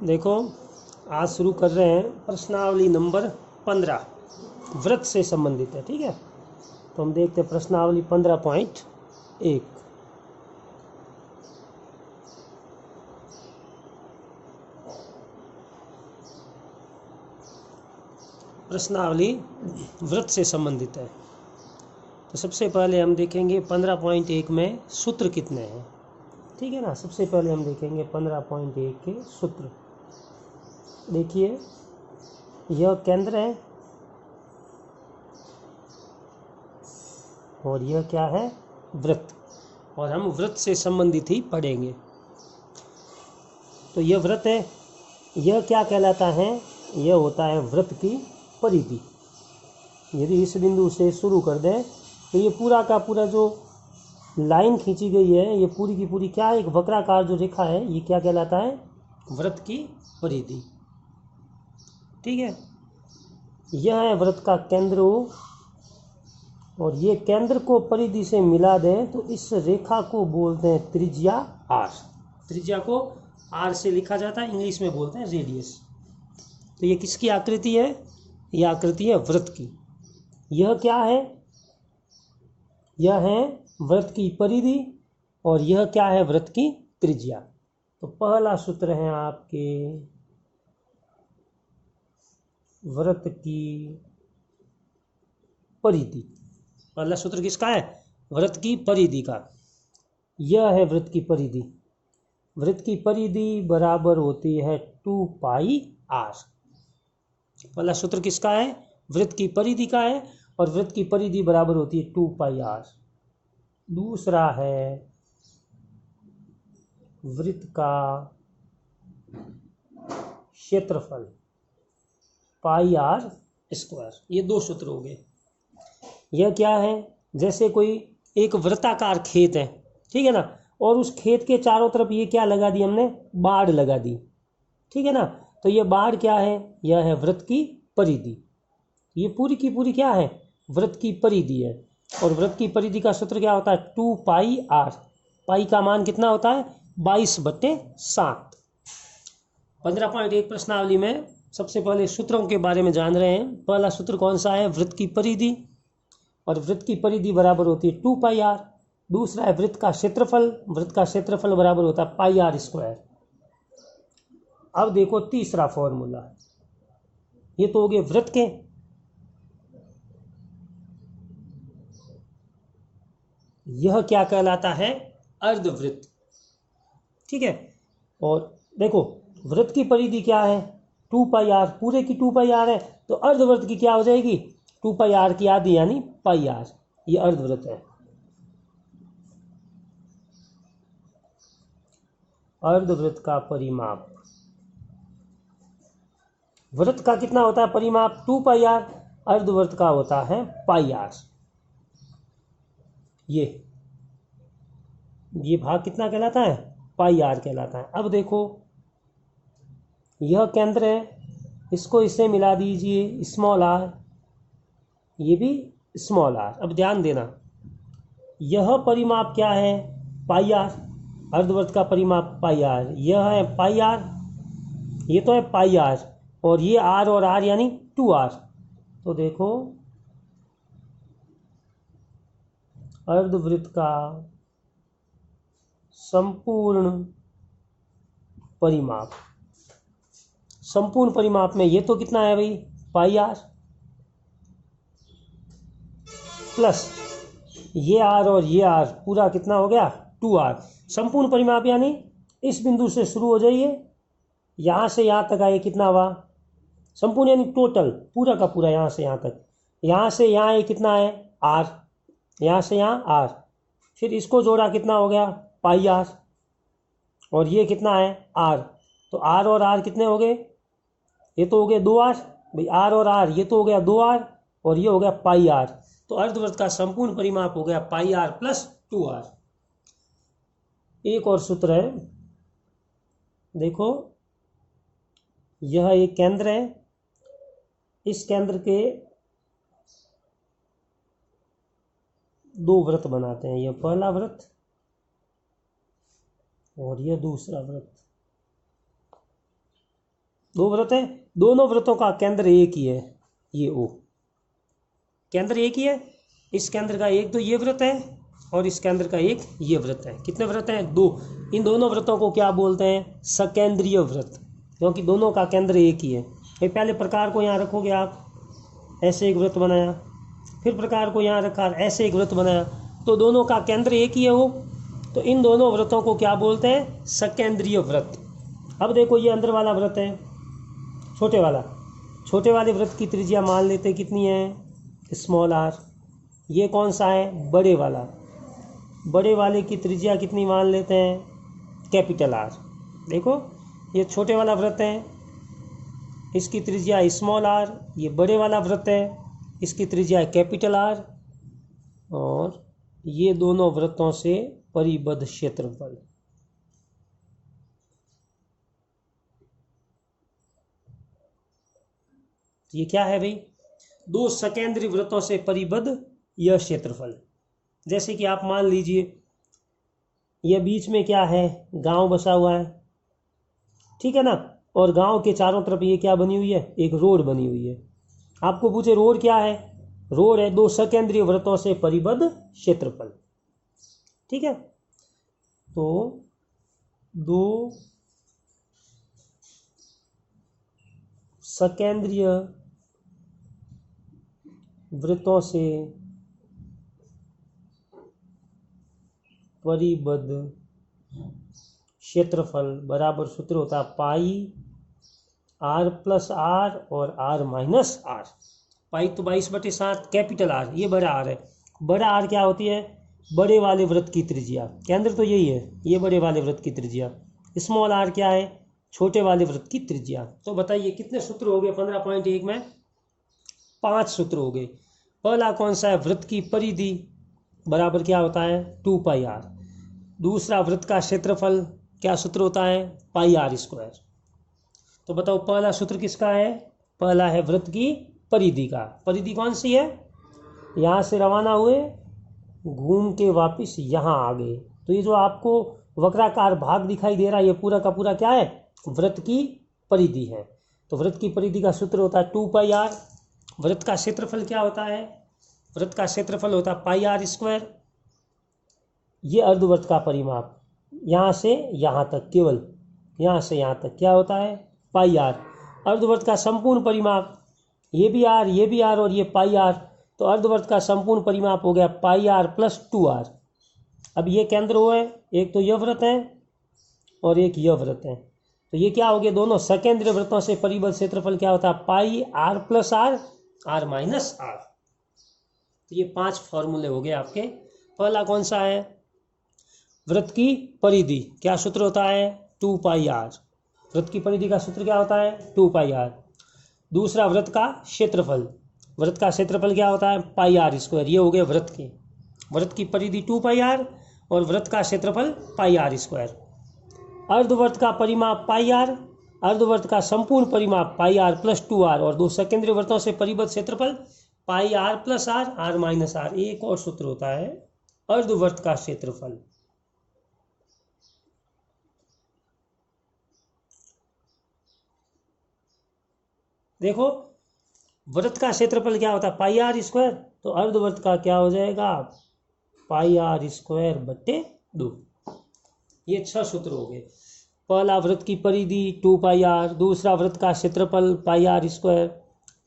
देखो, आज शुरू कर रहे हैं प्रश्नावली नंबर 15, व्रत से संबंधित है। ठीक है, तो हम देखते हैं प्रश्नावली 15.1। प्रश्नावली व्रत से संबंधित है। तो सबसे पहले हम देखेंगे 15.1 में सूत्र कितने हैं। ठीक है ना, सबसे पहले हम देखेंगे 15.1 के सूत्र। देखिए, यह केंद्र है और यह क्या है, व्रत, और हम व्रत से संबंधित ही पढ़ेंगे। तो यह व्रत है, यह क्या कहलाता है, यह होता है व्रत की परिधि। यदि इस बिंदु से शुरू कर दें तो ये पूरा का पूरा जो लाइन खींची गई है, ये पूरी की पूरी क्या, एक वक्राकार जो रेखा है, ये क्या कहलाता है, व्रत की परिधि। ठीक है, यह है व्रत का केंद्र और ये केंद्र को परिधि से मिला दें तो इस रेखा को बोलते हैं त्रिज्या आर। त्रिज्या को आर से लिखा जाता है, इंग्लिश में बोलते हैं रेडियस। तो ये किसकी आकृति है, यह आकृति है व्रत की। यह क्या है, यह है व्रत की परिधि और यह क्या है, व्रत की त्रिज्या। तो पहला सूत्र है आपके व्रत की परिधि। पहला सूत्र किसका है, व्रत की परिधि का। यह है व्रत की परिधि। व्रत की परिधि बराबर होती है 2 पाई आर। पहला सूत्र किसका है, व्रत की परिधि का है, और व्रत की परिधि बराबर होती है 2 पाई आर। दूसरा है वृत्त का क्षेत्रफल पाई आर स्क्वायर। ये दो सूत्र हो गए। यह क्या है, जैसे कोई एक वृत्ताकार खेत है, ठीक है ना, और उस खेत के चारों तरफ ये क्या लगा दी हमने, बाड़ लगा दी। ठीक है ना, तो ये बाड़ क्या है, यह है व्रत की परिधि। ये पूरी की पूरी क्या है, व्रत की परिधि है। और व्रत की परिधि का सूत्र क्या होता है, 2 पाई आर। पाई का मान कितना होता है, 22/7। 15.1 प्रश्नावली में सबसे पहले सूत्रों के बारे में जान रहे हैं। पहला सूत्र कौन सा है, वृत्त की परिधि, और वृत्त की परिधि बराबर होती है 2 पाई आर। दूसरा है वृत्त का क्षेत्रफल, वृत्त का क्षेत्रफल बराबर होता है पाई आर स्क्वायर। अब देखो तीसरा फॉर्मूला, ये तो हो गए वृत्त के। यह क्या कहलाता है, अर्धवृत्त। ठीक है, और देखो वृत्त की परिधि क्या है, 2 पाई आर, पूरे की 2 पाई आर है, तो अर्धवृत्त की क्या हो जाएगी, 2 पाई आर की आधी यानी पाई आर। ये अर्धवृत्त है। अर्धवृत्त का परिमाप, वृत्त का कितना होता है परिमाप, 2 पाई आर, अर्धवृत्त का होता है पाई आर। ये भाग कितना कहलाता है, पाई आर कहलाता है। अब देखो, यह केंद्र है, इसको इससे मिला दीजिए स्मॉल आर, ये भी स्मॉल आर। अब ध्यान देना, यह परिमाप क्या है, पाई आर, अर्धवृत्त का परिमाप पाई आर। यह है पाई आर, ये तो है पाई आर, और ये आर और आर यानी 2 आर। तो देखो अर्धवृत्त का संपूर्ण परिमाप, संपूर्ण परिमाप में ये तो कितना है भाई, पाई आर, प्लस ये आर और ये आर, पूरा कितना हो गया, 2 आर। संपूर्ण परिमाप यानी इस बिंदु से शुरू हो जाइए, यहां से यहां तक आए, कितना हुआ, संपूर्ण यानी टोटल, पूरा का पूरा, यहां से यहां तक, यहां से यहां आए कितना है, आर, यहां से यहां आर, फिर इसको जोड़ा कितना हो गया, पाई आर, और ये कितना है, आर। तो आर और आर कितने हो गए, ये तो हो गए 2 आर भाई, आर और आर, ये तो हो गया 2 आर, और ये हो गया पाई आर। तो अर्धवृत्त का संपूर्ण परिमाप हो गया पाई आर प्लस 2 आर। एक और सूत्र है, देखो यह एक केंद्र है, इस केंद्र के 2 वृत्त बनाते हैं, यह पहला वृत्त और यह दूसरा वृत्त। दो वृत्त है, दोनों वृत्तों का केंद्र एक ही है, ये ओ केंद्र एक ही है। इस केंद्र का एक तो ये वृत्त है और इस केंद्र का एक ये वृत्त है। कितने वृत्त हैं? दो। इन दोनों वृत्तों को क्या बोलते हैं? सकेंद्रीय वृत्त, क्योंकि दोनों का केंद्र एक ही है। ये पहले प्रकार को यहाँ रखोगे आप, ऐसे एक वृत्त बनाया, फिर प्रकार को यहाँ रखा, ऐसे एक वृत्त बनाया, तो दोनों का केंद्र एक ही है वो, तो इन दोनों वृत्तों को क्या बोलते हैं? सकेंद्रीय वृत्त। अब देखो ये अंदर वाला वृत्त है, छोटे वाला, छोटे वाले वृत्त की त्रिज्या मान लेते हैं कितनी है? Small R. ये कौन सा है? बड़े वाला, बड़े वाले की त्रिज्या कितनी मान लेते हैं? Capital R. देखो ये छोटे वाला वृत्त है, इसकी त्रिज्या स्मॉल आर, ये बड़े वाला वृत्त है, इसकी त्रिज्या कैपिटल आर, और ये दोनों वृत्तों से परिबद्ध क्षेत्रफल। ये क्या है भाई? दो सकेंद्रीय वृत्तों से परिबद्ध यह क्षेत्रफल। जैसे कि आप मान लीजिए यह बीच में क्या है? गांव बसा हुआ है, ठीक है ना, और गांव के चारों तरफ ये क्या बनी हुई है? एक रोड बनी हुई है। आपको पूछे रोड क्या है? रोड है दो सकेंद्रीय वृत्तों से परिबद्ध क्षेत्रफल, ठीक है। तो दो सकेंद्रीय वृत्तों से परिबद्ध क्षेत्रफल बराबर सूत्र होता है पाई आर प्लस आर और आर माइनस आर। पाई तो 22/7, कैपिटल आर ये बड़ा आर है। बड़ा आर क्या होती है? बड़े वाले वृत्त की त्रिज्या, केंद्र तो यही है, ये बड़े वाले वृत्त की त्रिज्या। स्मॉल आर क्या है? छोटे वाले वृत्त की त्रिज्या। तो बताइए कितने सूत्र हो गए? 15.1 में 5 सूत्र हो गए। पहला कौन सा है? वृत्त की परिधि बराबर क्या होता है? 2πr। दूसरा वृत्त का क्षेत्रफल, क्या सूत्र होता है? πr²। तो बताओ पहला सूत्र किसका है? पहला है वृत्त की परिधि का। परिधि कौन सी है? यहाँ से रवाना हुए, घूम के वापस यहाँ आ गए, तो ये जो आपको वक्राकार भाग दिखाई दे रहा है, ये पूरा का पूरा क्या है? वृत्त की परिधि है। तो वृत्त की परिधि का सूत्र होता है 2πr। वृत्त का क्षेत्रफल क्या होता है? वृत्त का क्षेत्रफल होता है πr²। ये अर्धवृत्त का परिमाप, यहाँ से यहाँ तक, केवल यहाँ से यहाँ तक क्या होता है? πr। अर्धवृत्त का संपूर्ण परिमाप, ये भी आर, ये भी आर और ये πr, तो अर्धवृत्त का संपूर्ण परिमाप हो गया πr + 2r। अब ये केंद्र हुआ है, एक तो यह वृत्त है और एक यह वृत्त है, तो ये क्या हो गया? दोनों सकेंद्रीय वृत्तों से परिबद्ध क्षेत्रफल क्या होता है? πr + r, r minus r। तो ये 5 फॉर्मूले हो गए आपके। पहला कौन सा है? वृत्त की परिधि, क्या सूत्र होता है? 2πr। वृत्त की परिधि का सूत्र क्या होता है? 2πr। दूसरा वृत्त का क्षेत्रफल, वृत्त का क्षेत्रफल क्या होता है? πr²। ये हो गए वृत्त के, वृत्त की परिधि 2πr और वृत्त का क्षेत्रफल πr²। अर्धवृत्त का परिमाप πr, अर्धवृत्त का संपूर्ण परिमाप πr + 2r, और दो सकेंद्रीय वृत्तों से परिबद्ध क्षेत्रफल πr + r, r minus r। एक और सूत्र होता है अर्धवृत्त का क्षेत्रफल। देखो वृत्त का क्षेत्रफल क्या होता है? πr², तो अर्धवृत्त का क्या हो जाएगा? πr²/2। ये 6 सूत्र हो गए। पहला वृत्त की परिधि 2πr, दूसरा वृत्त का क्षेत्रफल πr²,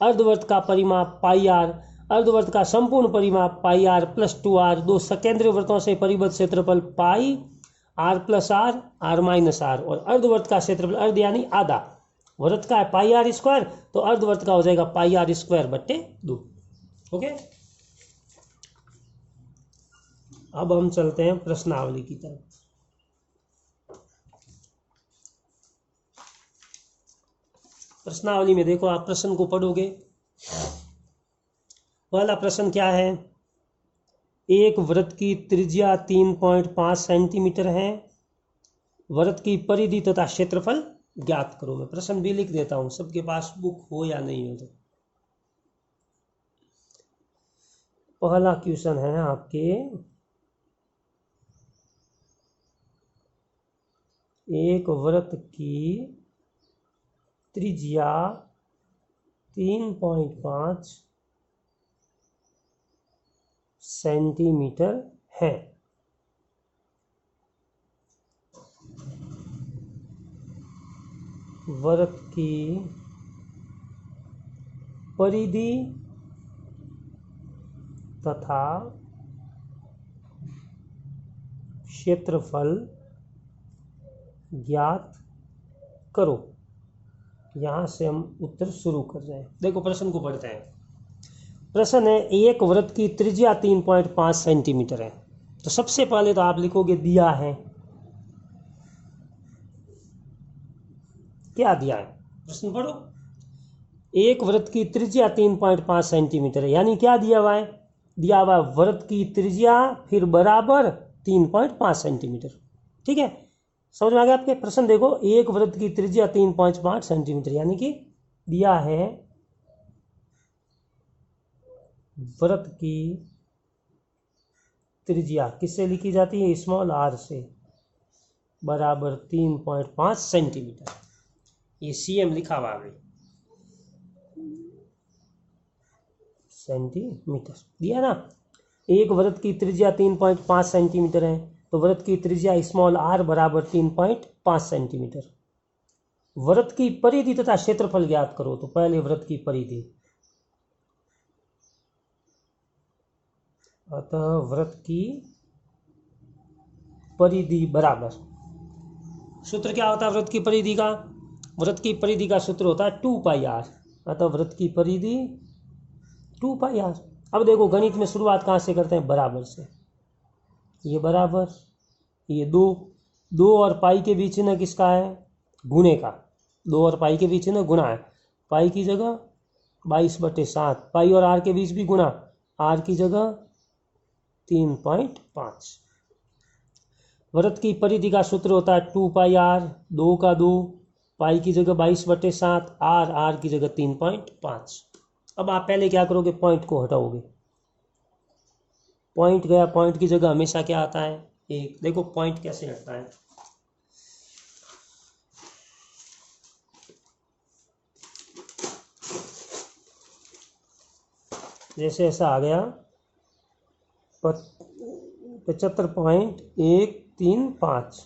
अर्धवृत्त का परिमाप πr, अर्धवृत्त का संपूर्ण परिमाप πr + 2r, दो सकेंद्रीय वृत्तों से परिबद्ध क्षेत्रफल πr + r, r minus r, और अर्धवृत्त का क्षेत्रफल, अर्ध यानी आधा, वृत्त का है πr², तो अर्धवृत्त का हो जाएगा πr²/2। ओके, अब हम चलते हैं प्रश्नावली की तरफ। प्रश्नावली में देखो, आप प्रश्न को पढ़ोगे। पहला प्रश्न क्या है? एक वृत्त की त्रिज्या 3.5 सेंटीमीटर है, वृत्त की परिधि तथा क्षेत्रफल ज्ञात करो। मैं प्रश्न भी लिख देता हूं, सबके पास बुक हो या नहीं हो। तो पहला क्वेश्चन है आपके, एक वृत्त की त्रिज्या 3.5 सेंटीमीटर है। वृत्त की परिधि तथा क्षेत्रफल ज्ञात करो। यहाँ से हम उत्तर शुरू कर रहे हैं। देखो प्रश्न को पढ़ते हैं। प्रश्न है, एक वृत्त की त्रिज्या 3.5 सेंटीमीटर है। तो सबसे पहले तो आप लिखोगे दिया है। क्या दिया है, प्रश्न पढ़ो। एक वृत्त की त्रिज्या 3.5 सेंटीमीटर है, यानी क्या दिया हुआ है? दिया हुआ वृत्त की त्रिज्या फिर बराबर 3.5 सेंटीमीटर। ठीक है, समझ में आ गया आपके? प्रश्न देखो, एक वृत्त की त्रिज्या 3.5 सेंटीमीटर, यानी कि दिया है वृत्त की त्रिज्या किससे लिखी जाती है? स्मॉल आर से, बराबर 3.5 सेंटीमीटर। ये सीएम लिखा हुआ है, सेंटीमीटर दिया ना। एक वृत्त की त्रिज्या 3.5 सेंटीमीटर है, तो वृत्त की त्रिज्या स्मॉल आर बराबर 3.5 सेंटीमीटर। वृत्त की परिधि तथा क्षेत्रफल ज्ञात करो। तो पहले वृत्त की परिधि, अतः वृत्त की परिधि बराबर, सूत्र क्या होता है वृत्त की परिधि का? वृत्त की परिधि का सूत्र होता है 2πr। अतः वृत्त की परिधि 2πr। अब देखो गणित में शुरुआत कहाँ से करते हैं? बराबर से। ये बराबर, ये दो और पाई के बीच में किसका है? गुणे का। 2 और पाई के बीच में गुणा है। पाई की जगह 22/7, पाई और आर के बीच भी गुणा, आर की जगह 3.5। वृत्त की परिधि का सूत्र होता है 2πr, 2 का 2, पाई की जगह 22/7, आर की जगह 3.5। अब आप पहले क्या करोगे? पॉइंट को हटाओगे। पॉइंट गया, पॉइंट की जगह हमेशा क्या आता है? 1। देखो पॉइंट कैसे हटता है। जैसे ऐसा आ गया 75.135।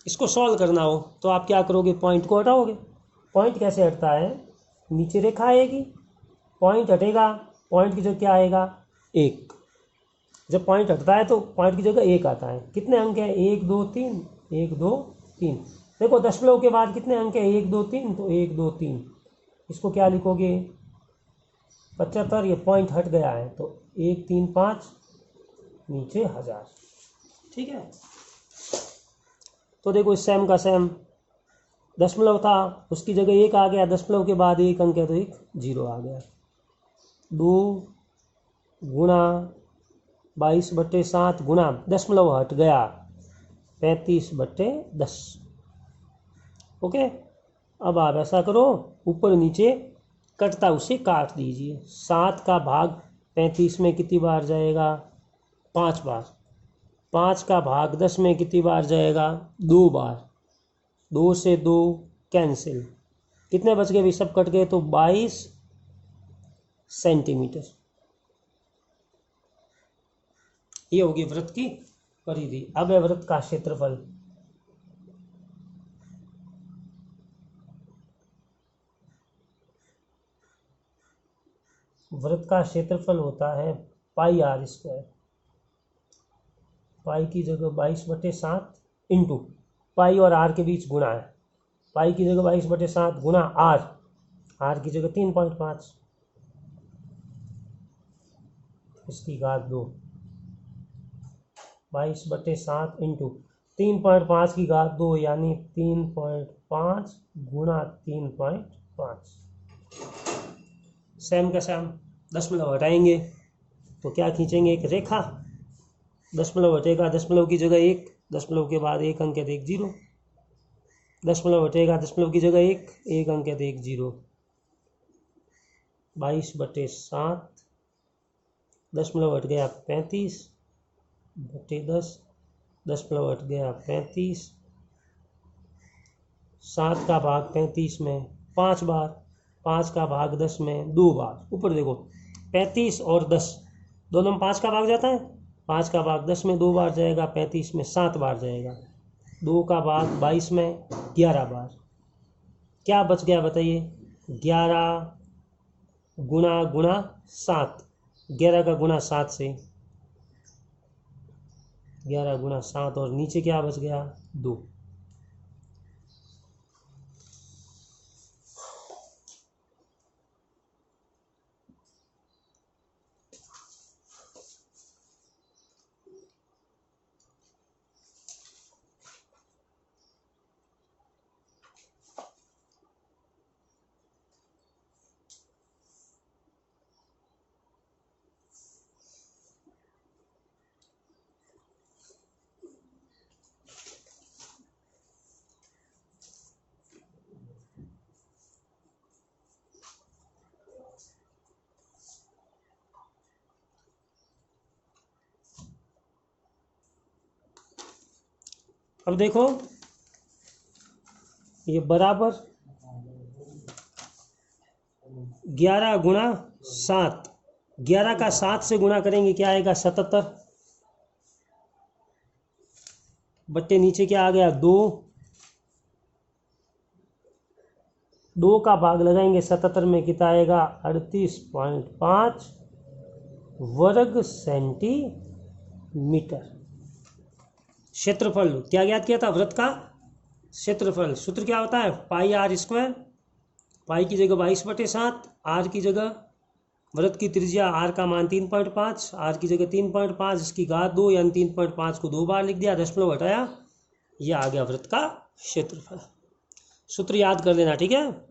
इसको सॉल्व करना हो तो आप क्या करोगे? पॉइंट को हटाओगे। पॉइंट कैसे हटता है? नीचे रेखा आएगी, पॉइंट हटेगा, पॉइंट की जगह क्या आएगा? 1। जब पॉइंट हटता है तो पॉइंट की जगह 1 आता है। कितने अंक है? 1 2 3, 1 2 3। देखो दशमलव के बाद कितने अंक है? 1 2 3, तो 1 2 3। इसको क्या लिखोगे? 75। ये पॉइंट हट गया है तो 1 3 5, नीचे 1000। ठीक है, तो देखो इस सेम का सेम, दशमलव था उसकी जगह 1 आ गया, दशमलव के बाद 1 अंक है तो एक 0 आ गया। 2 गुणा 22/7 गुणा दशमलव हट गया 35/10। ओके, अब आप ऐसा करो, ऊपर नीचे कटता उसे काट दीजिए। 7 का भाग 35 में कितनी बार जाएगा? 5 बार। 5 का भाग 10 में कितनी बार जाएगा? 2 बार। 2 से 2 कैंसिल, कितने बच गए? भी सब कट गए तो 22 सेंटीमीटर। ये होगी वृत्त की परिधि। अब है वृत्त का क्षेत्रफल। वृत्त का क्षेत्रफल होता है πr²। पाई की जगह 22/7 इंटू पाई और आर के बीच गुणा है। पाई की जगह 22/7 गुणा आर की जगह 3.5, इसकी घात 2। 22/7 इंटू 3.5 की घात 2, यानी 3.5 गुणा 3.5। सेम का सेम, दशमलव हटाएंगे तो क्या खींचेंगे? एक रेखा। दशमलव हटेगा, दशमलव की जगह 1, दशमलव के बाद 1 अंक है तो 1 0। दशमलव हटेगा, दशमलव की जगह 1 अंक है तो 1 0। 22/7, दशमलव हट गया 35/10, दशमलव हट गया 35। 7 का भाग 35 में 5 बार, 5 का भाग 10 में 2 बार। ऊपर देखो 35 और 10 दोनों में 5 का भाग जाता है, 5 का भाग 10 में 2 बार जाएगा, 35 में 7 बार जाएगा, 2 का भाग 22 में 11 बार। क्या बच गया बताइए? 11 गुणा गुणा 7, 11 का गुणा 7 से 11 गुणा 7, और नीचे क्या बच गया? 2। अब देखो ये बराबर 11 गुणा 7, 11 का 7 से गुणा करेंगे क्या आएगा? 77, बट्टे नीचे क्या आ गया? 2, 2 का भाग लगाएंगे 77 में, कितना आएगा? 38.5 वर्ग सेंटीमीटर। क्षेत्रफल क्या ज्ञात किया था? वृत्त का क्षेत्रफल। सूत्र क्या होता है? पाई आर स्क्वायर, पाई की जगह 22/7, आर की जगह वृत्त की त्रिज्या, आर का मान 3.5, आर की जगह 3.5, इसकी घात 2 यानी 3.5 को 2 बार लिख दिया, दशमलव हटाया, यह आ गया वृत्त का क्षेत्रफल। सूत्र याद कर लेना, ठीक है।